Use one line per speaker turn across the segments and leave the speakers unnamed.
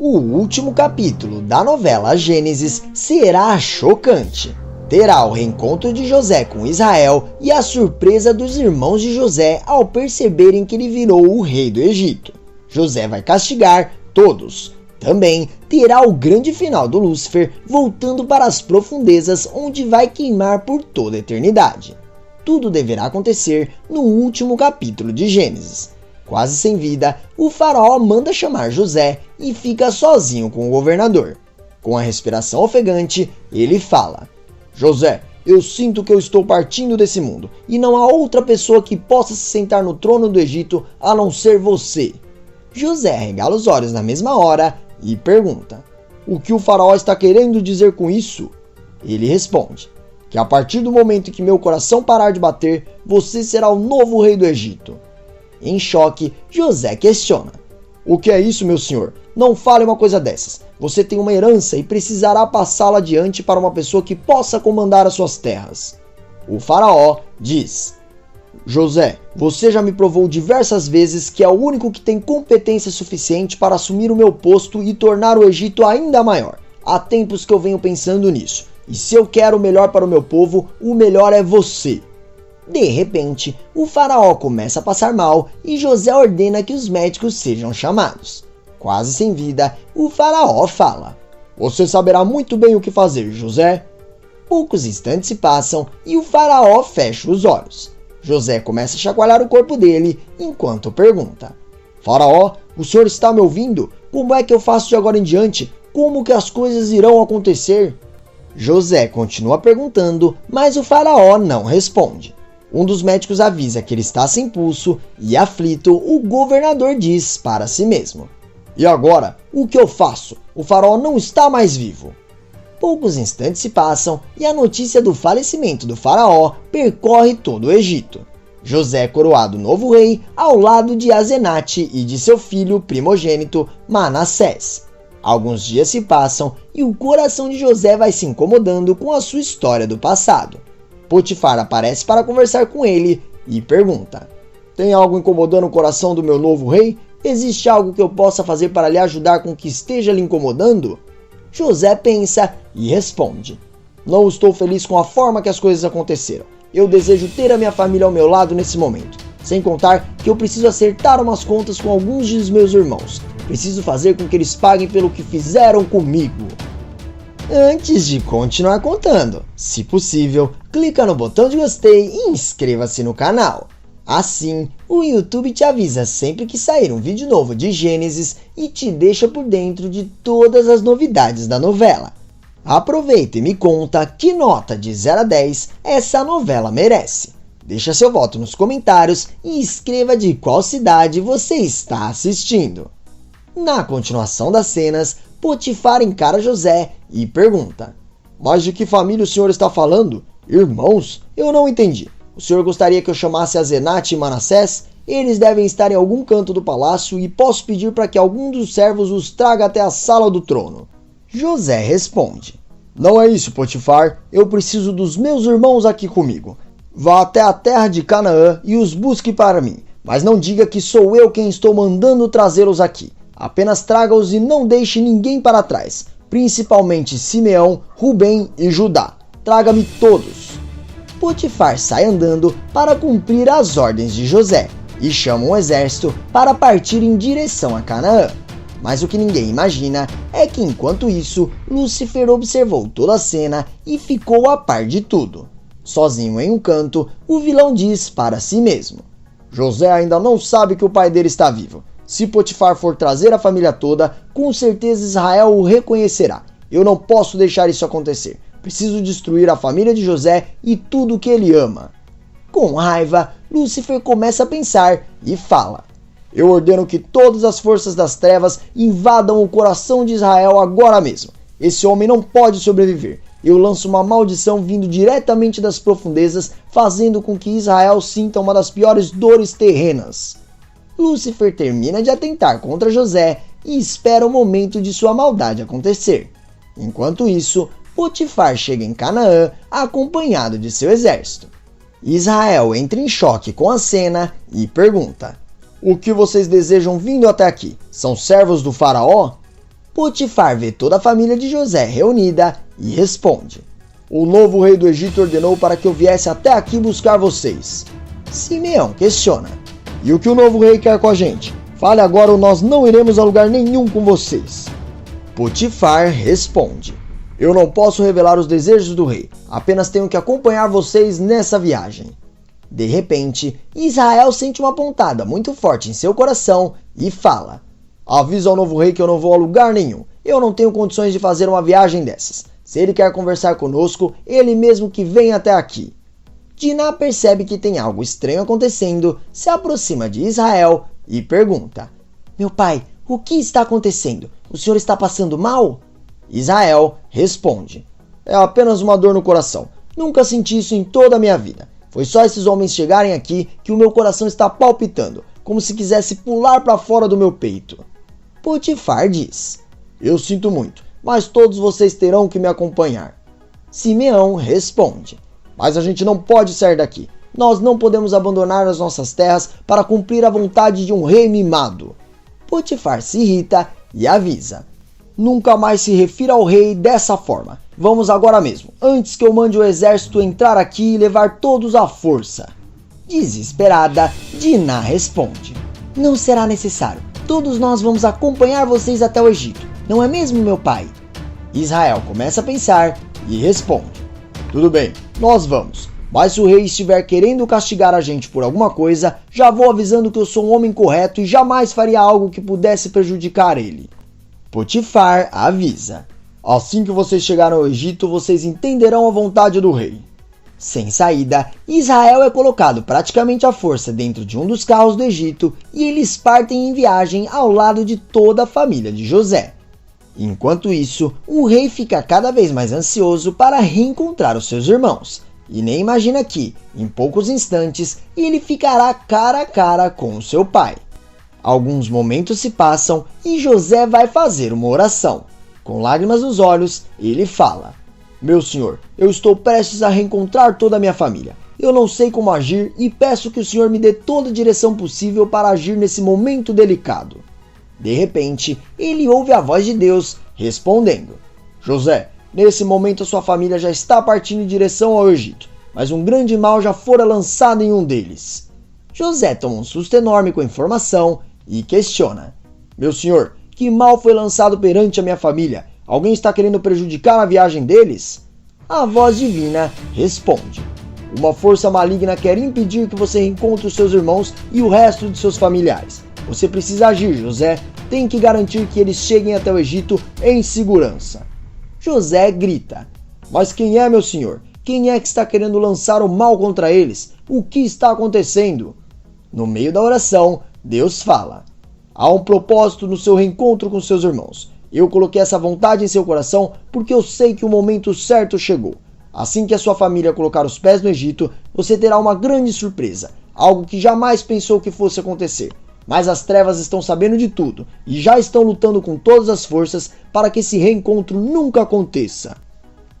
O último capítulo da novela Gênesis será chocante. Terá o reencontro de José com Israel e a surpresa dos irmãos de José ao perceberem que ele virou o rei do Egito. José vai castigar todos. Também terá o grande final do Lúcifer voltando para as profundezas, onde vai queimar por toda a eternidade. Tudo deverá acontecer no último capítulo de Gênesis. Quase sem vida, o faraó manda chamar José e fica sozinho com o governador. Com a respiração ofegante, ele fala: José, eu sinto que eu estou partindo desse mundo e não há outra pessoa que possa se sentar no trono do Egito a não ser você. José regala os olhos na mesma hora e pergunta: o que o faraó está querendo dizer com isso? Ele responde: que a partir do momento em que meu coração parar de bater, você será o novo rei do Egito. Em choque, José questiona: o que é isso, meu senhor? Não fale uma coisa dessas. Você tem uma herança e precisará passá-la adiante para uma pessoa que possa comandar as suas terras. O faraó diz: José, você já me provou diversas vezes que é o único que tem competência suficiente para assumir o meu posto e tornar o Egito ainda maior. Há tempos que eu venho pensando nisso. E se eu quero o melhor para o meu povo, o melhor é você. De repente, o faraó começa a passar mal e José ordena que os médicos sejam chamados. Quase sem vida, o faraó fala: você saberá muito bem o que fazer, José. Poucos instantes se passam e o faraó fecha os olhos. José começa a chacoalhar o corpo dele enquanto pergunta: Faraó, o senhor está me ouvindo? Como é que eu faço de agora em diante? Como que as coisas irão acontecer? José continua perguntando, mas o faraó não responde. Um dos médicos avisa que ele está sem pulso e, aflito, o governador diz para si mesmo: e agora, o que eu faço? O faraó não está mais vivo. Poucos instantes se passam e a notícia do falecimento do faraó percorre todo o Egito. José é coroado novo rei ao lado de Azenate e de seu filho primogênito Manassés. Alguns dias se passam e o coração de José vai se incomodando com a sua história do passado. Potifar aparece para conversar com ele e pergunta: tem algo incomodando o coração do meu novo rei? Existe algo que eu possa fazer para lhe ajudar com o que esteja lhe incomodando? José pensa e responde: não estou feliz com a forma que as coisas aconteceram. Eu desejo ter a minha família ao meu lado nesse momento. Sem contar que eu preciso acertar umas contas com alguns dos meus irmãos. Preciso fazer com que eles paguem pelo que fizeram comigo. Antes de continuar contando, se possível, clica no botão de gostei e inscreva-se no canal. Assim, o YouTube te avisa sempre que sair um vídeo novo de Gênesis e te deixa por dentro de todas as novidades da novela. Aproveita e me conta que nota de 0 a 10 essa novela merece. Deixa seu voto nos comentários e escreva de qual cidade você está assistindo. Na continuação das cenas, Potifar encara José e pergunta: mas de que família o senhor está falando? Irmãos? Eu não entendi. O senhor gostaria que eu chamasse Azenate e Manassés? Eles devem estar em algum canto do palácio e posso pedir para que algum dos servos os traga até a sala do trono. José responde: não é isso, Potifar. Eu preciso dos meus irmãos aqui comigo. Vá até a terra de Canaã e os busque para mim. Mas não diga que sou eu quem estou mandando trazê-los aqui. Apenas traga-os e não deixe ninguém para trás, principalmente Simeão, Rubem e Judá. Traga-me todos. Potifar sai andando para cumprir as ordens de José e chama um exército para partir em direção a Canaã. Mas o que ninguém imagina é que enquanto isso, Lúcifer observou toda a cena e ficou a par de tudo. Sozinho em um canto, o vilão diz para si mesmo: José ainda não sabe que o pai dele está vivo. Se Potifar for trazer a família toda, com certeza Israel o reconhecerá. Eu não posso deixar isso acontecer. Preciso destruir a família de José e tudo o que ele ama. Com raiva, Lúcifer começa a pensar e fala: eu ordeno que todas as forças das trevas invadam o coração de Israel agora mesmo. Esse homem não pode sobreviver. Eu lanço uma maldição vindo diretamente das profundezas, fazendo com que Israel sinta uma das piores dores terrenas. Lúcifer termina de atentar contra José e espera o momento de sua maldade acontecer. Enquanto isso, Potifar chega em Canaã acompanhado de seu exército. Israel entra em choque com a cena e pergunta: o que vocês desejam vindo até aqui? São servos do faraó? Potifar vê toda a família de José reunida e responde: o novo rei do Egito ordenou para que eu viesse até aqui buscar vocês. Simeão questiona: e o que o novo rei quer com a gente? Fale agora ou nós não iremos a lugar nenhum com vocês. Potifar responde: eu não posso revelar os desejos do rei, apenas tenho que acompanhar vocês nessa viagem. De repente, Israel sente uma pontada muito forte em seu coração e fala: avisa ao novo rei que eu não vou a lugar nenhum, eu não tenho condições de fazer uma viagem dessas. Se ele quer conversar conosco, ele mesmo que venha até aqui. Diná percebe que tem algo estranho acontecendo, se aproxima de Israel e pergunta: meu pai, o que está acontecendo? O senhor está passando mal? Israel responde: é apenas uma dor no coração. Nunca senti isso em toda a minha vida. Foi só esses homens chegarem aqui que o meu coração está palpitando, como se quisesse pular para fora do meu peito. Potifar diz: eu sinto muito, mas todos vocês terão que me acompanhar. Simeão responde: mas a gente não pode sair daqui. Nós não podemos abandonar as nossas terras para cumprir a vontade de um rei mimado. Potifar se irrita e avisa: nunca mais se refira ao rei dessa forma. Vamos agora mesmo, antes que eu mande o exército entrar aqui e levar todos à força. Desesperada, Diná responde: não será necessário. Todos nós vamos acompanhar vocês até o Egito. Não é mesmo, meu pai? Israel começa a pensar e responde: tudo bem, nós vamos. Mas se o rei estiver querendo castigar a gente por alguma coisa, já vou avisando que eu sou um homem correto e jamais faria algo que pudesse prejudicar ele. Potifar avisa: assim que vocês chegarem ao Egito, vocês entenderão a vontade do rei. Sem saída, Israel é colocado praticamente à força dentro de um dos carros do Egito e eles partem em viagem ao lado de toda a família de José. Enquanto isso, o rei fica cada vez mais ansioso para reencontrar os seus irmãos. E nem imagina que, em poucos instantes, ele ficará cara a cara com o seu pai. Alguns momentos se passam e José vai fazer uma oração. Com lágrimas nos olhos, ele fala: meu senhor, eu estou prestes a reencontrar toda a minha família. Eu não sei como agir e peço que o senhor me dê toda a direção possível para agir nesse momento delicado. De repente, ele ouve a voz de Deus respondendo: José, nesse momento a sua família já está partindo em direção ao Egito, mas um grande mal já fora lançado em um deles. José toma um susto enorme com a informação e questiona: meu senhor, que mal foi lançado perante a minha família? Alguém está querendo prejudicar a viagem deles? A voz divina responde: uma força maligna quer impedir que você reencontre os seus irmãos e o resto de seus familiares. Você precisa agir, José. Tem que garantir que eles cheguem até o Egito em segurança. José grita: mas quem é, meu senhor? Quem é que está querendo lançar o mal contra eles? O que está acontecendo? No meio da oração, Deus fala: há um propósito no seu reencontro com seus irmãos. Eu coloquei essa vontade em seu coração porque eu sei que o momento certo chegou. Assim que a sua família colocar os pés no Egito, você terá uma grande surpresa, algo que jamais pensou que fosse acontecer. Mas as trevas estão sabendo de tudo e já estão lutando com todas as forças para que esse reencontro nunca aconteça.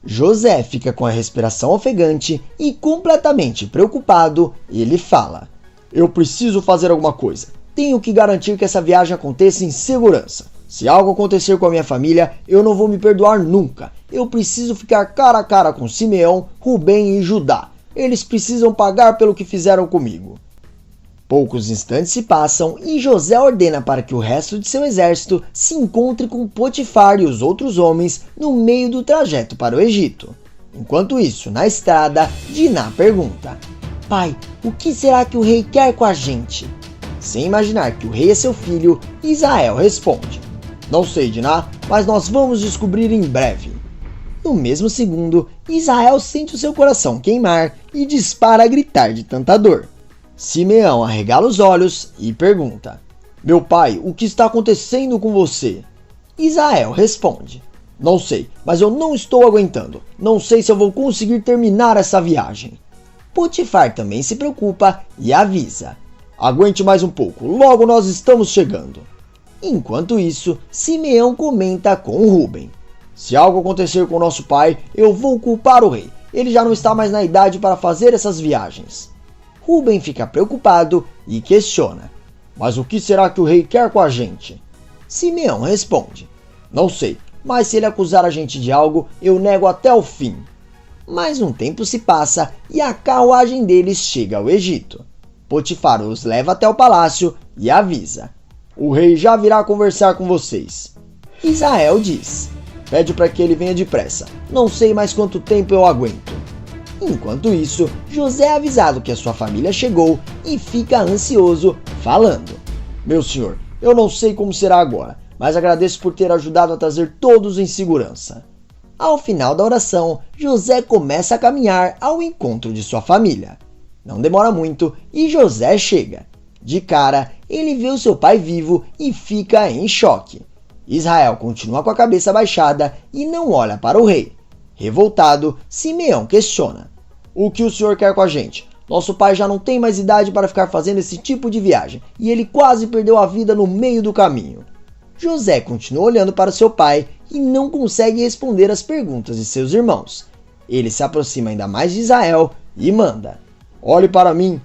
José fica com a respiração ofegante e completamente preocupado, ele fala: eu preciso fazer alguma coisa. Tenho que garantir que essa viagem aconteça em segurança. Se algo acontecer com a minha família, eu não vou me perdoar nunca. Eu preciso ficar cara a cara com Simeão, Rubem e Judá. Eles precisam pagar pelo que fizeram comigo. Poucos instantes se passam e José ordena para que o resto de seu exército se encontre com Potifar e os outros homens no meio do trajeto para o Egito. Enquanto isso, na estrada, Diná pergunta: pai, o que será que o rei quer com a gente? Sem imaginar que o rei é seu filho, Israel responde: não sei, Diná, mas nós vamos descobrir em breve. No mesmo segundo, Israel sente o seu coração queimar e dispara a gritar de tanta dor. Simeão arregala os olhos e pergunta: meu pai, o que está acontecendo com você? Israel responde: não sei, mas eu não estou aguentando. Não sei se eu vou conseguir terminar essa viagem. Potifar também se preocupa e avisa: aguente mais um pouco, logo nós estamos chegando. Enquanto isso, Simeão comenta com Rubem: se algo acontecer com nosso pai, eu vou culpar o rei. Ele já não está mais na idade para fazer essas viagens. Rubem fica preocupado e questiona: mas o que será que o rei quer com a gente? Simeão responde: Não sei, mas se ele acusar a gente de algo, eu nego até o fim. Mais um tempo se passa e a carruagem deles chega ao Egito. Potifar os leva até o palácio e avisa: o rei já virá conversar com vocês. Israel diz: pede para que ele venha depressa, não sei mais quanto tempo eu aguento. Enquanto isso, José é avisado que a sua família chegou e fica ansioso, falando: meu senhor, eu não sei como será agora, mas agradeço por ter ajudado a trazer todos em segurança. Ao final da oração, José começa a caminhar ao encontro de sua família. Não demora muito e José chega. De cara, ele vê o seu pai vivo e fica em choque. Israel continua com a cabeça baixada e não olha para o rei. Revoltado, Simeão questiona: o que o senhor quer com a gente? Nosso pai já não tem mais idade para ficar fazendo esse tipo de viagem e ele quase perdeu a vida no meio do caminho. José continua olhando para seu pai e não consegue responder às perguntas de seus irmãos. Ele se aproxima ainda mais de Israel e manda: olhe para mim.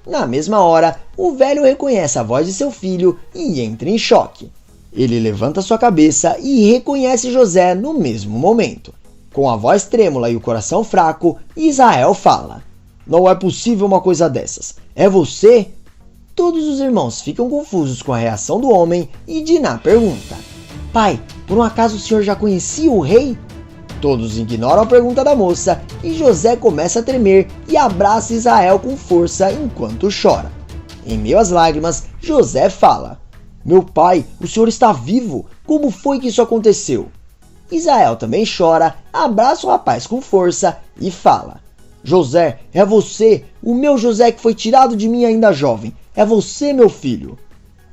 Na mesma hora, o velho reconhece a voz de seu filho e entra em choque. Ele levanta sua cabeça e reconhece José no mesmo momento. Com a voz trêmula e o coração fraco, Israel fala: não é possível uma coisa dessas. É você? Todos os irmãos ficam confusos com a reação do homem e Diná pergunta: pai, por um acaso o senhor já conhecia o rei? Todos ignoram a pergunta da moça e José começa a tremer e abraça Israel com força enquanto chora. Em meio às lágrimas, José fala: meu pai, o senhor está vivo? Como foi que isso aconteceu? Israel também chora, abraça o rapaz com força e fala: José, é você, o meu José que foi tirado de mim ainda jovem. É você, meu filho.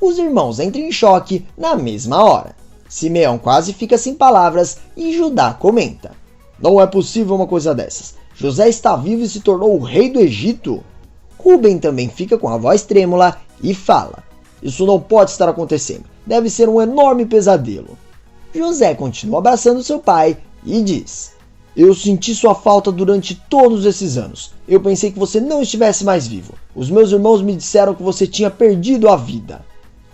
Os irmãos entram em choque na mesma hora. Simeão quase fica sem palavras e Judá comenta: não é possível uma coisa dessas. José está vivo e se tornou o rei do Egito. Rubem também fica com a voz trêmula e fala: isso não pode estar acontecendo. Deve ser um enorme pesadelo. José continua abraçando seu pai e diz: eu senti sua falta durante todos esses anos. Eu pensei que você não estivesse mais vivo. Os meus irmãos me disseram que você tinha perdido a vida.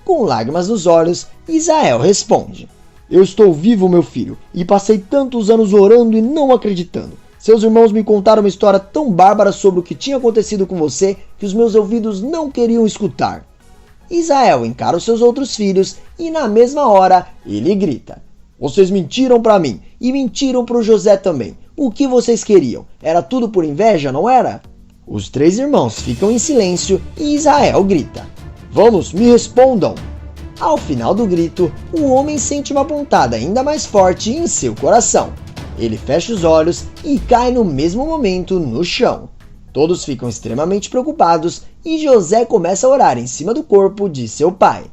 Com lágrimas nos olhos, Israel responde: eu estou vivo, meu filho, e passei tantos anos orando e não acreditando. Seus irmãos me contaram uma história tão bárbara sobre o que tinha acontecido com você que os meus ouvidos não queriam escutar. Israel encara os seus outros filhos e na mesma hora ele grita: vocês mentiram para mim e mentiram para o José também. O que vocês queriam? Era tudo por inveja, não era? Os três irmãos ficam em silêncio e Israel grita: vamos, me respondam! Ao final do grito, o homem sente uma pontada ainda mais forte em seu coração. Ele fecha os olhos e cai no mesmo momento no chão. Todos ficam extremamente preocupados e José começa a orar em cima do corpo de seu pai.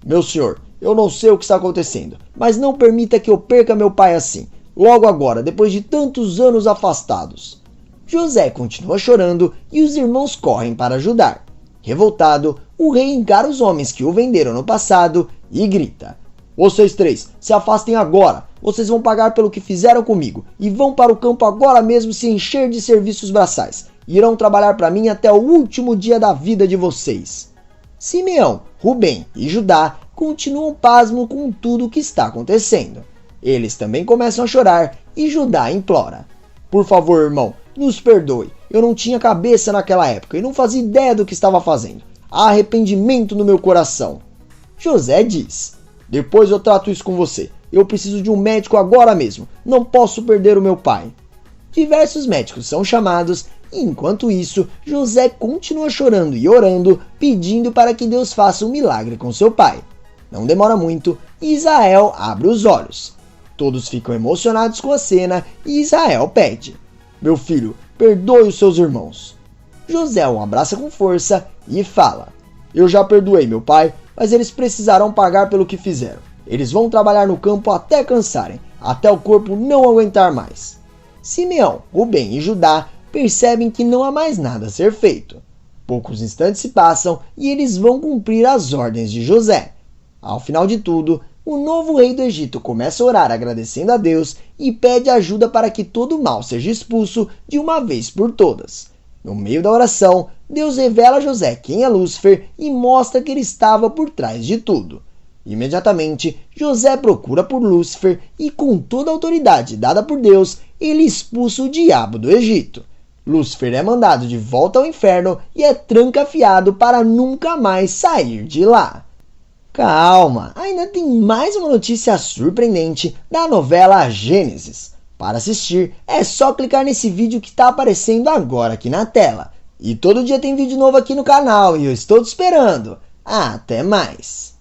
Meu senhor, eu não sei o que está acontecendo, mas não permita que eu perca meu pai assim, logo agora, depois de tantos anos afastados. José continua chorando e os irmãos correm para ajudar. Revoltado, o rei encara os homens que o venderam no passado e grita: vocês três, se afastem agora, vocês vão pagar pelo que fizeram comigo e vão para o campo agora mesmo se encher de serviços braçais. Irão trabalhar para mim até o último dia da vida de vocês. Simeão, Rubem e Judá continuam pasmos com tudo o que está acontecendo. Eles também começam a chorar e Judá implora: por favor, irmão, nos perdoe. Eu não tinha cabeça naquela época e não fazia ideia do que estava fazendo. Há arrependimento no meu coração. José diz: depois eu trato isso com você. Eu preciso de um médico agora mesmo. Não posso perder o meu pai. Diversos médicos são chamados e, enquanto isso, José continua chorando e orando, pedindo para que Deus faça um milagre com seu pai. Não demora muito e Israel abre os olhos. Todos ficam emocionados com a cena e Israel pede: meu filho, perdoe os seus irmãos. José o abraça com força e fala: eu já perdoei meu pai, mas eles precisarão pagar pelo que fizeram. Eles vão trabalhar no campo até cansarem, até o corpo não aguentar mais. Simeão, Rubem e Judá percebem que não há mais nada a ser feito. Poucos instantes se passam e eles vão cumprir as ordens de José. Ao final de tudo, o novo rei do Egito começa a orar agradecendo a Deus e pede ajuda para que todo o mal seja expulso de uma vez por todas. No meio da oração, Deus revela a José quem é Lúcifer e mostra que ele estava por trás de tudo. Imediatamente, José procura por Lúcifer e, com toda a autoridade dada por Deus, ele expulsa o diabo do Egito. Lúcifer é mandado de volta ao inferno e é trancafiado para nunca mais sair de lá. Calma, ainda tem mais uma notícia surpreendente da novela Gênesis. Para assistir, é só clicar nesse vídeo que está aparecendo agora aqui na tela. E todo dia tem vídeo novo aqui no canal e eu estou te esperando. Até mais!